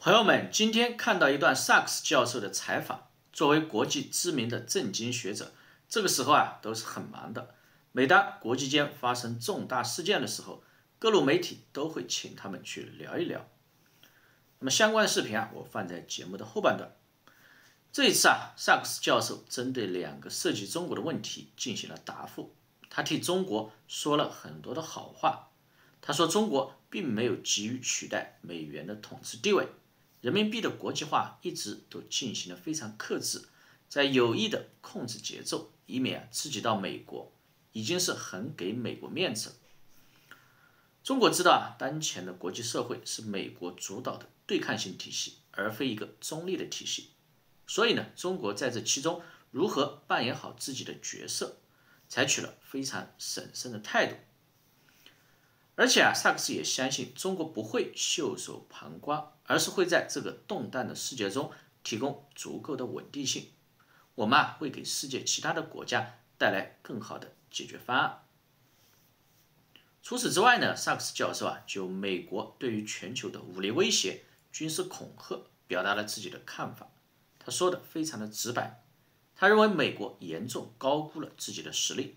朋友们，今天看到一段萨克斯教授的采访。作为国际知名的政经学者，这个时候都是很忙的。每当国际间发生重大事件的时候，各路媒体都会请他们去聊一聊。那么相关的视频我放在节目的后半段。这一次萨克斯教授针对2个涉及中国的问题进行了答复。他替中国说了很多的好话。他说中国并没有急于取代美元的统治地位。人民币的国际化一直都进行得非常克制，在有意的控制节奏，以免刺激到美国，已经是很给美国面子了。中国知道当前的国际社会是美国主导的对抗性体系，而非一个中立的体系。所以呢，中国在这其中如何扮演好自己的角色，采取了非常审慎的态度。而且萨克斯也相信中国不会袖手旁观，而是会在这个动荡的世界中提供足够的稳定性。我们会给世界其他的国家带来更好的解决方案。除此之外呢，萨克斯教授就美国对于全球的武力威胁、军事恐吓表达了自己的看法。他说的非常的直白，他认为美国严重高估了自己的实力，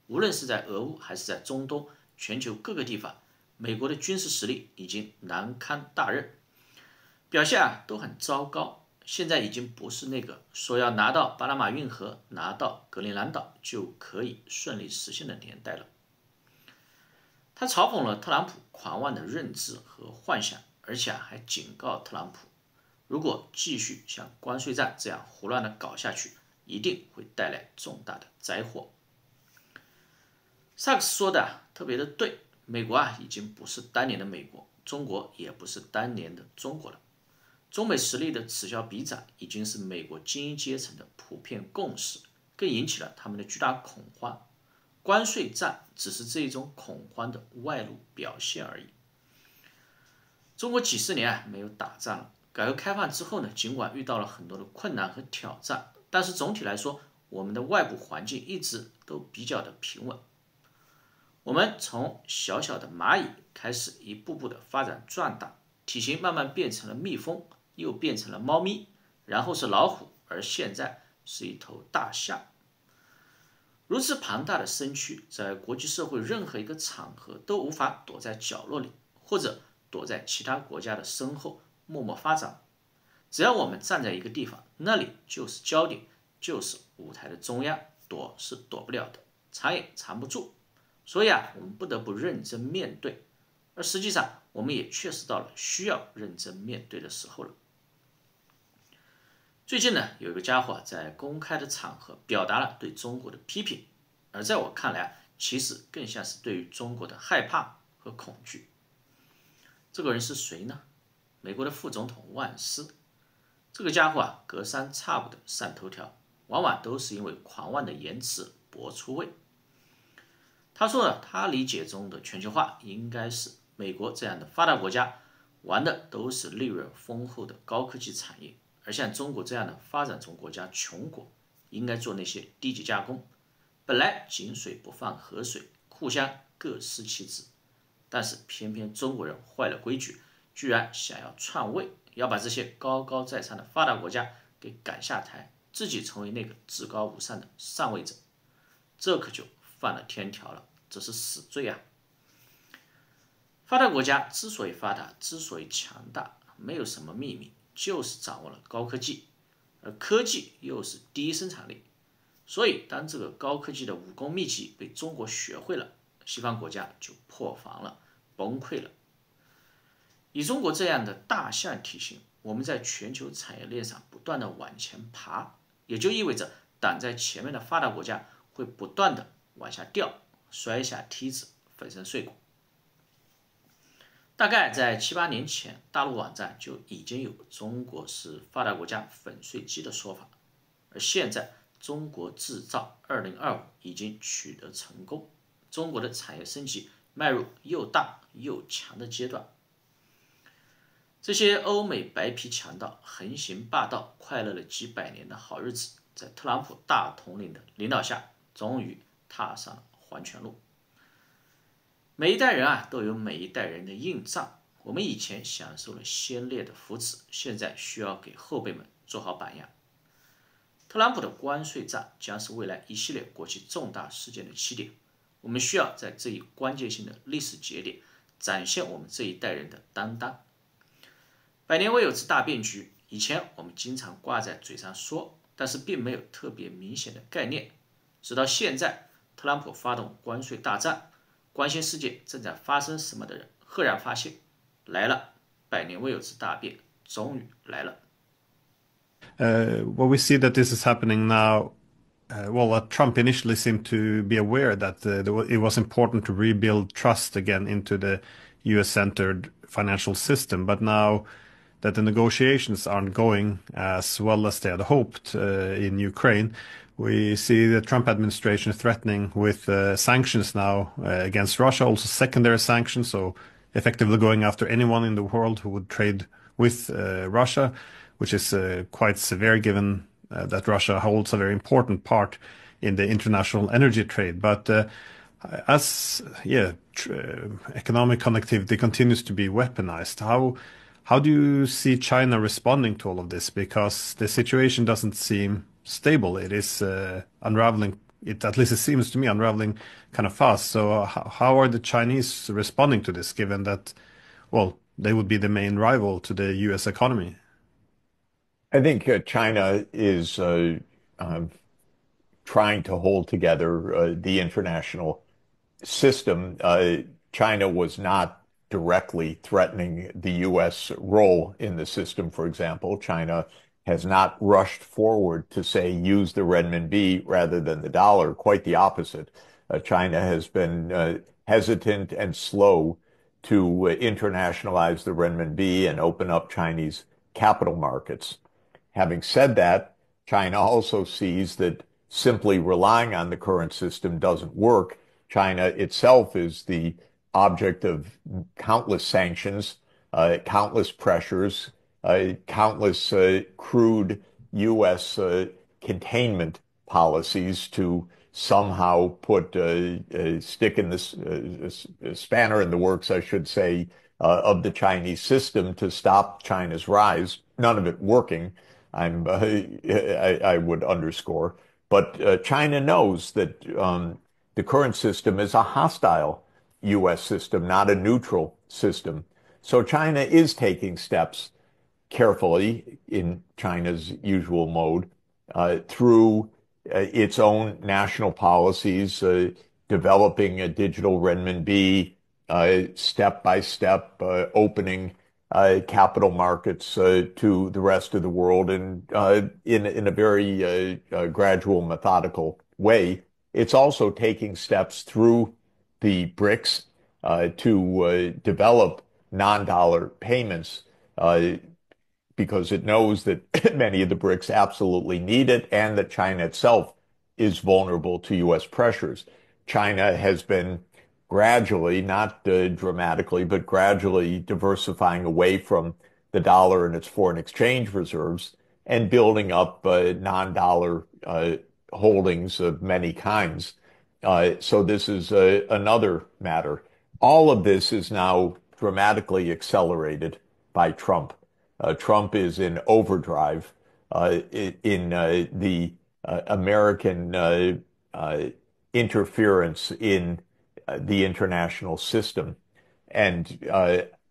无论是在俄乌还是在中东。全球各个地方，美国的军事实力已经难堪大任，表现都很糟糕。现在已经不是那个说要拿到巴拿马运河、拿到格陵兰岛就可以顺利实现的年代了。他嘲讽了特朗普狂妄的认知和幻想，而且还警告特朗普，如果继续像关税战这样胡乱的搞下去，一定会带来重大的灾祸。萨克斯说的特别的对，美国已经不是当年的美国，中国也不是当年的中国了。中美实力的此消彼长已经是美国精英阶层的普遍共识，更引起了他们的巨大恐慌。关税战只是这一种恐慌的外露表现而已。中国几十年没有打仗了，改革开放之后呢，尽管遇到了很多的困难和挑战，但是总体来说，我们的外部环境一直都比较的平稳。我们从小小的蚂蚁开始一步步的发展壮大，体型慢慢变成了蜜蜂，又变成了猫咪，然后是老虎，而现在是一头大象。如此庞大的身躯，在国际社会任何一个场合都无法躲在角落里，或者躲在其他国家的身后默默发展。只要我们站在一个地方，那里就是焦点，就是舞台的中央，躲是躲不了的，藏也藏不住。所以我们不得不认真面对，而实际上我们也确实到了需要认真面对的时候了。最近呢，有一个家伙在公开的场合表达了对中国的批评，而在我看来其实更像是对于中国的害怕和恐惧。这个人是谁呢？美国的副总统万斯。这个家伙隔三差五的上头条，往往都是因为狂妄的言辞搏出位。他说了，他理解中的全球化应该是美国这样的发达国家玩的都是利润丰厚的高科技产业，而像中国这样的发展中国家穷国应该做那些低级加工。本来井水不犯河水，互相各司其职，但是偏偏中国人坏了规矩，居然想要篡位，要把这些高高在上的发达国家给赶下台，自己成为那个至高无上的上位者，这可就犯了天条了，这是死罪啊！发达国家之所以发达，之所以强大，没有什么秘密，就是掌握了高科技，而科技又是第一生产力。所以，当这个高科技的武功秘籍被中国学会了，西方国家就破防了，崩溃了。以中国这样的大象体型，我们在全球产业链上不断的往前爬，也就意味着挡在前面的发达国家会不断的往下掉，摔下梯子，粉身碎骨。大概在7、8年前，大陆网站就已经有中国是发达国家粉碎机的说法，而现在中国制造2025已经取得成功，中国的产业升级迈入又大又强的阶段。这些欧美白皮强盗横行霸道，快乐了几百年的好日子，在特朗普大统领的领导下，终于踏上了黄泉路。每一代人都有每一代人的硬仗，我们以前享受了先烈的福祉，现在需要给后辈们做好榜样。特朗普的关税战将是未来一系列国际重大事件的起点，我们需要在这一关键性的历史节点展现我们这一代人的担当。百年未有之大变局，以前我们经常挂在嘴上说，但是并没有特别明显的概念。直到现在，特朗普发动关税大战，关心世界正在发生什么的人赫然发现，来了，百年未有之大变终于来了。Well, we see that this is happening now. Trump initially seemed to be aware that it was important to rebuild trust again into the US-centered financial system. But now that the negotiations aren't going as well as they had hoped in Ukraine, we see the Trump administration threatening with sanctions now against Russia, also secondary sanctions, so effectively going after anyone in the world who would trade with Russia, which is quite severe given that Russia holds a very important part in the international energy trade. But as economic connectivity continues to be weaponized, how do you see China responding to all of this? Because the situation doesn't seem stable. It is unraveling. At least it seems to me, unraveling kind of fast. So how are the Chinese responding to this, given that, well, they would be the main rival to the U.S. economy? I think China is trying to hold together the international system. China was not directly threatening the U.S. role in the system, for example. China has not rushed forward to say use the renminbi rather than the dollar. Quite the opposite. China has been hesitant and slow to internationalize the renminbi and open up Chinese capital markets. Having said that, China also sees that simply relying on the current system doesn't work. China itself is the object of countless sanctions, countless pressures, countless crude U.S. Containment policies to somehow put a stick in this spanner in the works, I should say, of the Chinese system to stop China's rise. None of it working. I would underscore. But China knows that the current system is a hostile U.S. system, not a neutral system. So China is taking steps carefully in China's usual mode through its own national policies, developing a digital renminbi, step by step, opening capital markets to the rest of the world and in a very gradual, methodical way. It's also taking steps through the BRICS to develop non-dollar payments because it knows that many of the BRICS absolutely need it and that China itself is vulnerable to U.S. pressures. China has been gradually, not dramatically, but gradually diversifying away from the dollar and its foreign exchange reserves and building up non-dollar holdings of many kinds. So this is another matter. All of this is now dramatically accelerated by Trump. Trump is in overdrive in the American interference in the international system. And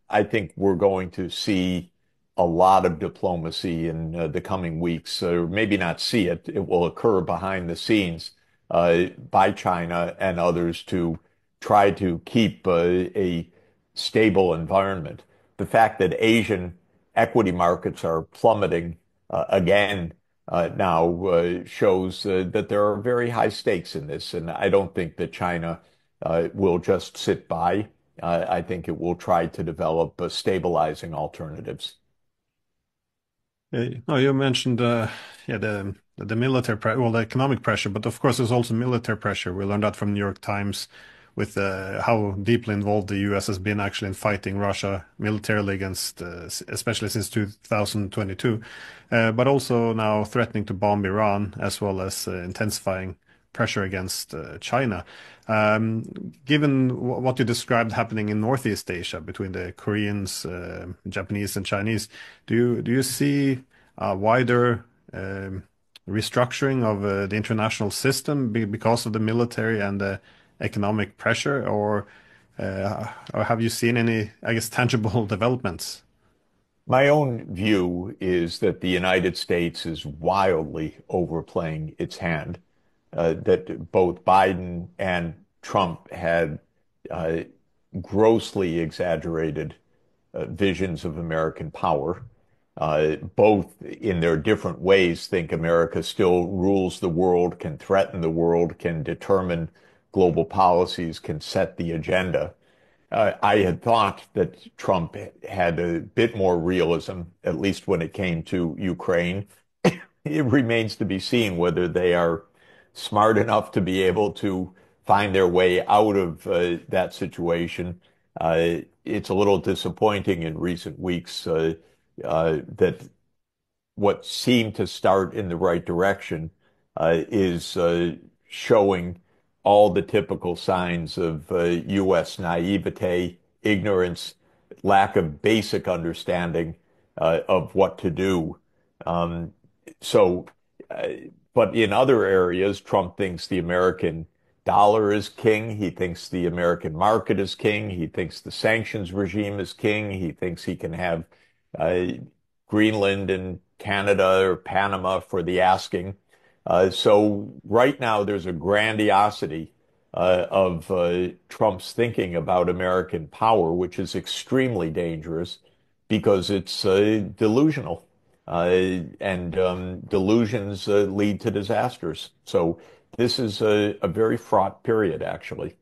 I think we're going to see a lot of diplomacy in the coming weeks, or maybe not see it. It will occur behind the scenes by China and others to try to keep a stable environment. The fact that Asian equity markets are plummeting again now shows that there are very high stakes in this. And I don't think that China will just sit by. I think it will try to develop stabilizing alternatives. No, you mentioned the military the economic pressure, but of course there's also military pressure. We learned that from New York Times with how deeply involved the U.S. has been actually in fighting Russia militarily against, especially since 2022, but also now threatening to bomb Iran as well as intensifying pressure against China. Given what you described happening in Northeast Asia between the Koreans, Japanese, and Chinese, do you see a wider restructuring of the international system because of the military and the economic pressure, or have you seen any, I guess, tangible developments? My own view is that the United States is wildly overplaying its hand, that both Biden and Trump had uh, grossly exaggerated visions of American power. Both in their different ways think America still rules the world, can threaten the world, can determine global policies, can set the agenda. I had thought that Trump had a bit more realism, at least when it came to Ukraine. It remains to be seen whether they are smart enough to be able to find their way out of that situation. It's a little disappointing in recent weeks that what seemed to start in the right direction is showing all the typical signs of U.S. naivete, ignorance, lack of basic understanding of what to do. Um, so, uh, but in other areas, Trump thinks the American dollar is king. He thinks the American market is king. He thinks the sanctions regime is king. He thinks he can have uh, Greenland and Canada or Panama for the asking. So right now there's a grandiosity of Trump's thinking about American power, which is extremely dangerous because it's delusional. And delusions lead to disasters. So this is a very fraught period, actually.